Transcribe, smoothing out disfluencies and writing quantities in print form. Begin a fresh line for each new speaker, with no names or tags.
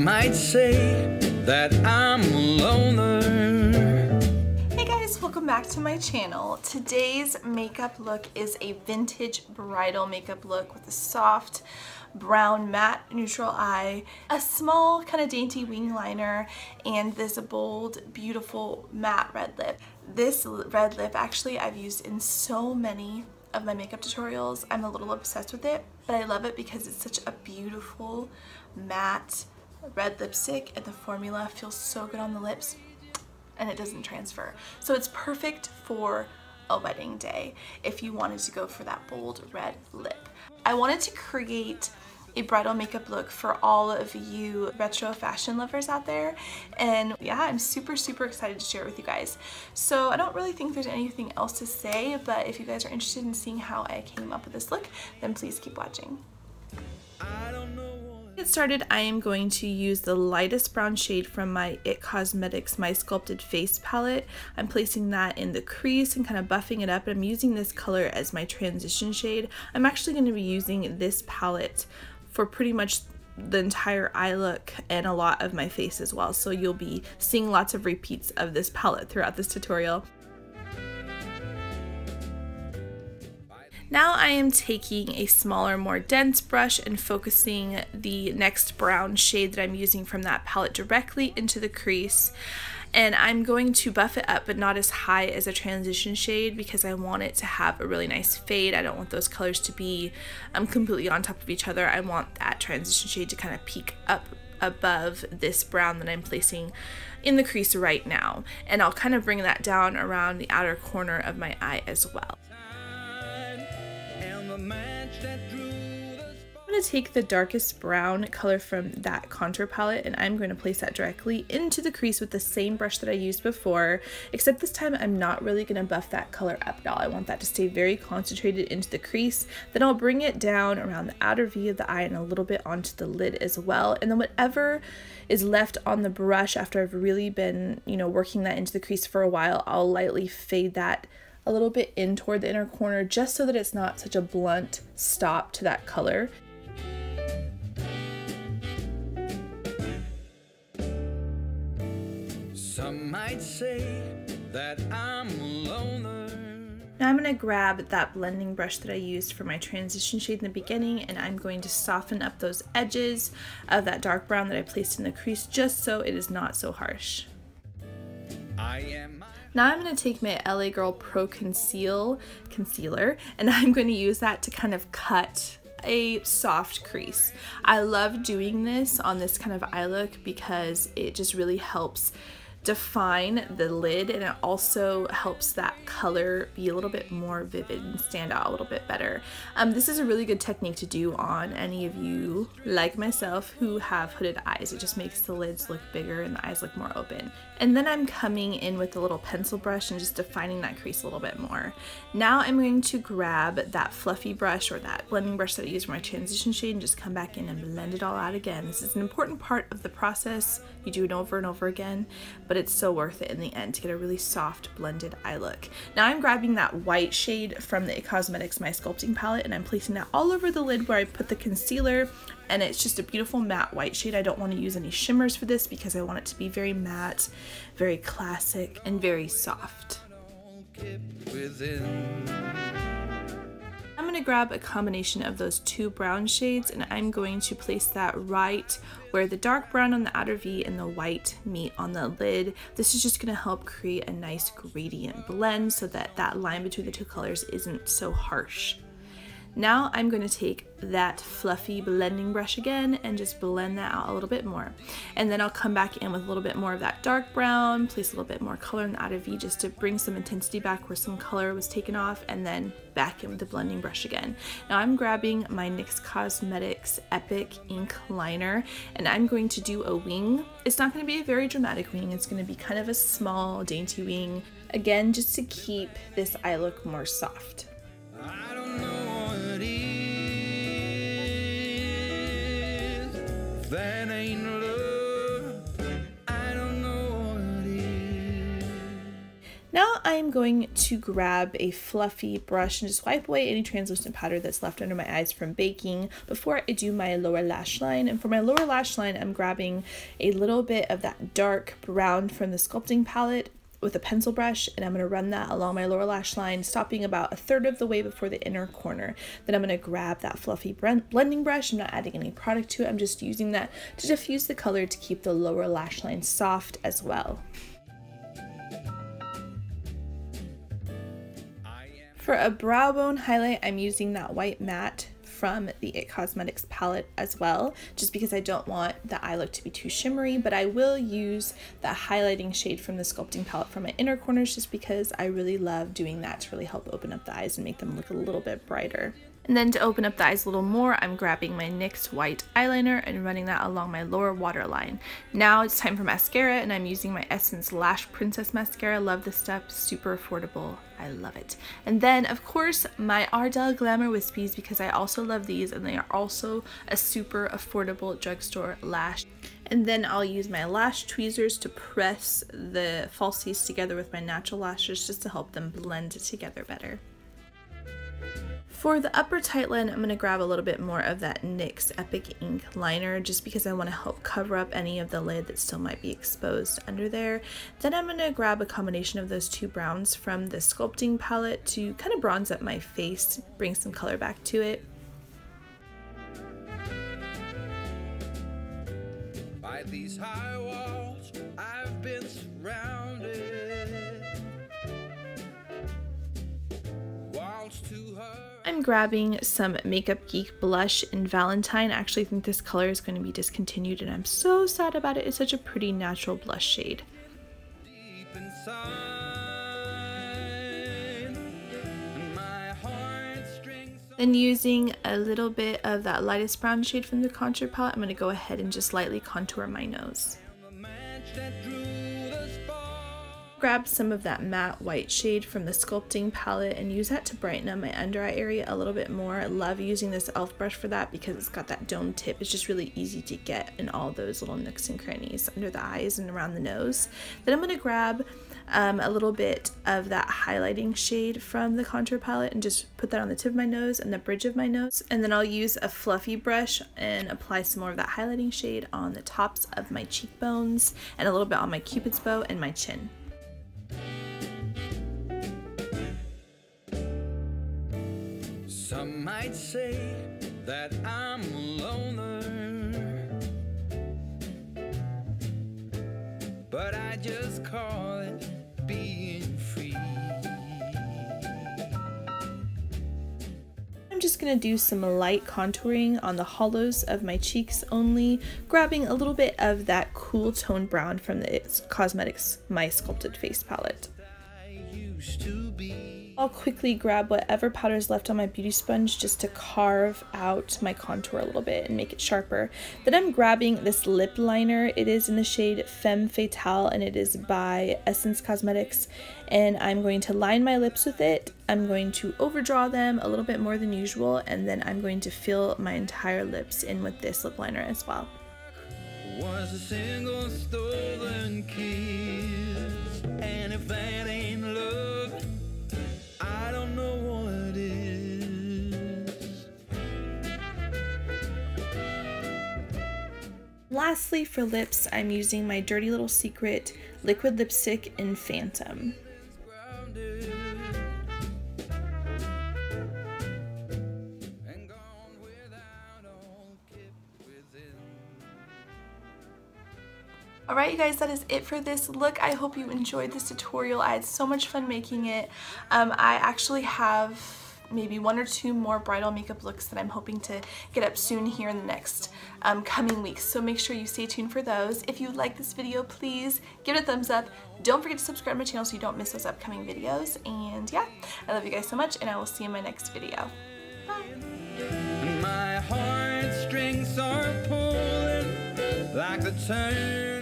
Some might say that I'm a loner.
Hey guys, welcome back to my channel. Today's makeup look is a vintage bridal makeup look with a soft brown matte neutral eye, a small kind of dainty wing liner, and this bold, beautiful matte red lip. This red lip actually I've used in so many of my makeup tutorials. I'm a little obsessed with it, but I love it because it's such a beautiful matte red lipstick and the formula feels so good on the lips and it doesn't transfer. So it's perfect for a wedding day if you wanted to go for that bold red lip. I wanted to create a bridal makeup look for all of you retro fashion lovers out there, and yeah, I'm super excited to share it with you guys. So I don't really think there's anything else to say, but if you guys are interested in seeing how I came up with this look, then please keep watching. To get started, I am going to use the lightest brown shade from my It Cosmetics My Sculpted Face palette. I'm placing that in the crease and kind of buffing it up. I'm using this color as my transition shade. I'm actually going to be using this palette for pretty much the entire eye look and a lot of my face as well. So you'll be seeing lots of repeats of this palette throughout this tutorial. Now I am taking a smaller, more dense brush and focusing the next brown shade that I'm using from that palette directly into the crease. And I'm going to buff it up, but not as high as a transition shade because I want it to have a really nice fade. I don't want those colors to be completely on top of each other. I want that transition shade to kind of peek up above this brown that I'm placing in the crease right now. And I'll kind of bring that down around the outer corner of my eye as well. I'm going to take the darkest brown color from that contour palette and I'm going to place that directly into the crease with the same brush that I used before, except this time I'm not really going to buff that color up at all. I want that to stay very concentrated into the crease. Then I'll bring it down around the outer V of the eye and a little bit onto the lid as well. And then whatever is left on the brush after I've really been, working that into the crease for a while, I'll lightly fade that a little bit in toward the inner corner just so that it's not such a blunt stop to that color.
Some might say that I'm a loner.
Now I'm going to grab that blending brush that I used for my transition shade in the beginning and I'm going to soften up those edges of that dark brown that I placed in the crease just so it is not so harsh. Now I'm going to take my LA Girl Pro Concealer and I'm going to use that to kind of cut a soft crease. I love doing this on this kind of eye look because it just really helps define the lid and it also helps that color be a little bit more vivid and stand out a little bit better. This is a really good technique to do on any of you like myself who have hooded eyes. It just makes the lids look bigger and the eyes look more open. And then I'm coming in with a little pencil brush and just defining that crease a little bit more. Now I'm going to grab that fluffy brush or that blending brush that I used for my transition shade and just come back in and blend it all out again. This is an important part of the process. You do it over and over again, but it's so worth it in the end to get a really soft blended eye look. Now I'm grabbing that white shade from the It Cosmetics My Sculpting palette and I'm placing that all over the lid where I put the concealer, and it's just a beautiful matte white shade. I don't want to use any shimmers for this because I want it to be very matte, very classic, and very soft. I'm going to grab a combination of those two brown shades and I'm going to place that right where the dark brown on the outer V and the white meet on the lid. This is just going to help create a nice gradient blend so that that line between the two colors isn't so harsh. Now I'm going to take that fluffy blending brush again and just blend that out a little bit more. And then I'll come back in with a little bit more of that dark brown, place a little bit more color in the outer V just to bring some intensity back where some color was taken off, and then back in with the blending brush again. Now I'm grabbing my NYX Cosmetics Epic Ink Liner and I'm going to do a wing. It's not going to be a very dramatic wing. It's going to be kind of a small, dainty wing. Again, just to keep this eye look more soft.
I don't know what it is. That ain't love. I don't know what it is.
Now I'm going to grab a fluffy brush and just wipe away any translucent powder that's left under my eyes from baking before I do my lower lash line. And for my lower lash line, I'm grabbing a little bit of that dark brown from the sculpting palette with a pencil brush, and I'm going to run that along my lower lash line, stopping about a third of the way before the inner corner. Then I'm going to grab that fluffy blending brush. I'm not adding any product to it. I'm just using that to diffuse the color to keep the lower lash line soft as well. For a brow bone highlight, I'm using that white matte from the It Cosmetics palette as well, just because I don't want the eye look to be too shimmery, but I will use the highlighting shade from the sculpting palette from my inner corners just because I really love doing that to really help open up the eyes and make them look a little bit brighter. And then to open up the eyes a little more, I'm grabbing my NYX white eyeliner and running that along my lower waterline. Now it's time for mascara, and I'm using my Essence Lash Princess Mascara. Love this stuff, super affordable. I love it. And then, of course, my Ardell Glamour Whispies, because I also love these, and they are also a super affordable drugstore lash. And then I'll use my lash tweezers to press the falsies together with my natural lashes just to help them blend together better. For the upper tightline, I'm going to grab a little bit more of that NYX Epic Ink liner just because I want to help cover up any of the lid that still might be exposed under there. Then I'm going to grab a combination of those two browns from the sculpting palette to kind of bronze up my face, bring some color back to it.
By these high walls, I've been surrounded. Walls to her.
I'm grabbing some Makeup Geek blush in Valentine. I actually think this color is going to be discontinued and I'm so sad about it. It's such a pretty natural blush shade.
Deep inside, and my heartstrings.
Then using a little bit of that lightest brown shade from the contour palette, I'm going to go ahead and just lightly contour my nose. Grab some of that matte white shade from the sculpting palette and use that to brighten up my under eye area a little bit more. I love using this e.l.f. brush for that because it's got that dome tip. It's just really easy to get in all those little nooks and crannies under the eyes and around the nose. Then I'm going to grab a little bit of that highlighting shade from the contour palette and just put that on the tip of my nose and the bridge of my nose. And then I'll use a fluffy brush and apply some more of that highlighting shade on the tops of my cheekbones and a little bit on my cupid's bow and my chin.
Some might say that I'm a loner, but I just call it being free.
I'm just going to do some light contouring on the hollows of my cheeks only, grabbing a little bit of that cool tone brown from the It Cosmetics My Sculpted Face palette. I'll quickly grab whatever powder is left on my beauty sponge just to carve out my contour a little bit and make it sharper. Then I'm grabbing this lip liner. It is in the shade Femme Fatale and it is by Essence Cosmetics, and I'm going to line my lips with it. I'm going to overdraw them a little bit more than usual, and then I'm going to fill my entire lips in with this lip liner as well.
Was a single stolen kiss, and if that ain't love, I don't know what is.
Lastly, for lips, I'm using my Dirty Little Secret liquid lipstick in Phantom. Alright you guys, that is it for this look. I hope you enjoyed this tutorial. I had so much fun making it. I actually have maybe 1 or 2 more bridal makeup looks that I'm hoping to get up soon here in the next coming weeks. So make sure you stay tuned for those. If you like this video, please give it a thumbs up. Don't forget to subscribe to my channel so you don't miss those upcoming videos. And yeah, I love you guys so much and I will see you in my next video. Bye!
My heartstrings are pulling like the turn